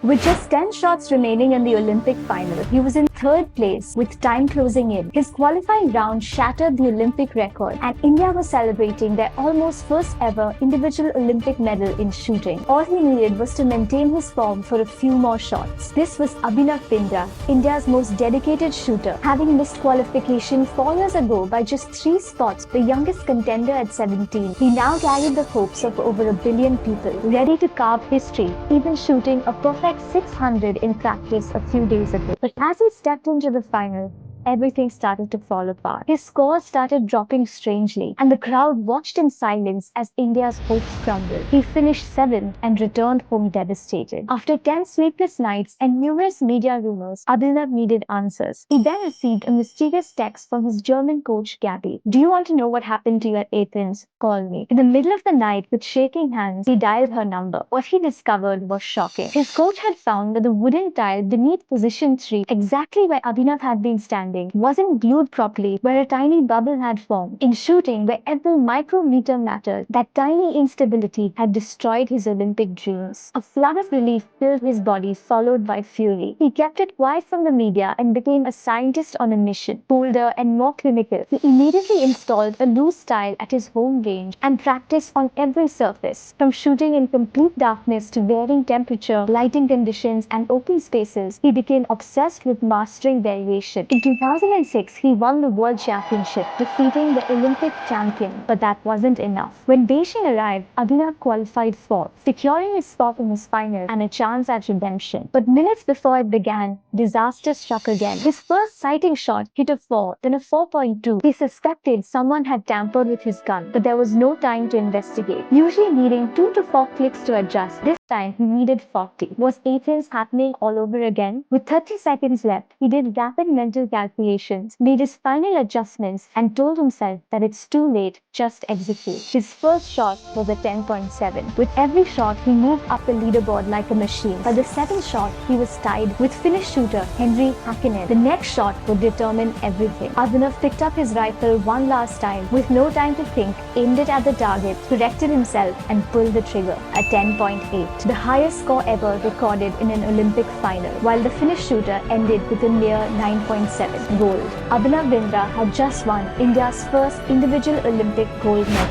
With just 10 shots remaining in the Olympic final, he was in third place with time closing in. His qualifying round shattered the Olympic record, and India was celebrating their almost first ever individual Olympic medal in shooting. All he needed was to maintain his form for a few more shots. This was Abhinav Bindra, India's most dedicated shooter. Having missed qualification 4 years ago by just 3 spots, the youngest contender at 17, he now carried the hopes of over a billion people, ready to carve history, even shooting a perfect 600 in practice a few days ago. But as he stepped into the final, everything started to fall apart. His score started dropping strangely, and the crowd watched in silence as India's hopes crumbled. He finished 7th and returned home devastated. After 10 sleepless nights and numerous media rumors, Abhinav needed answers. He then received a mysterious text from his German coach Gabby. "Do you want to know what happened to you at Athens? Call me." In the middle of the night, with shaking hands, he dialed her number. What he discovered was shocking. His coach had found that the wooden tile beneath position 3, exactly where Abhinav had been standing, wasn't glued properly, where a tiny bubble had formed. In shooting, where every micrometer mattered, that tiny instability had destroyed his Olympic dreams. A flood of relief filled his body, followed by fury. He kept it quiet from the media and became a scientist on a mission, bolder and more clinical. He immediately installed a loose tile at his home range and practiced on every surface, from shooting in complete darkness to varying temperature, lighting conditions, and open spaces. He became obsessed with mastering variation. In 2006, he won the World Championship, defeating the Olympic champion, but that wasn't enough. When Beijing arrived, Abhinav qualified 4th, securing a spot in his final and a chance at redemption. But minutes before it began, disaster struck again. His first sighting shot hit a 4, then a 4.2. He suspected someone had tampered with his gun, but there was no time to investigate, usually needing 2 to 4 clicks to adjust. This time, he needed 40. Was Athens happening all over again? With 30 seconds left, he did rapid mental calculations, made his final adjustments, and told himself that it's too late, just execute. His first shot was a 10.7. With every shot, he moved up the leaderboard like a machine. By the 7th shot, he was tied with Finnish shooter Henri Hakkinen. The next shot would determine everything. Abhinav picked up his rifle one last time, with no time to think, aimed it at the target, corrected himself, and pulled the trigger at 10.8, the highest score ever recorded in an Olympic final, while the Finnish shooter ended with a mere 9.7, gold. Abhinav Bindra had just won India's first individual Olympic gold medal.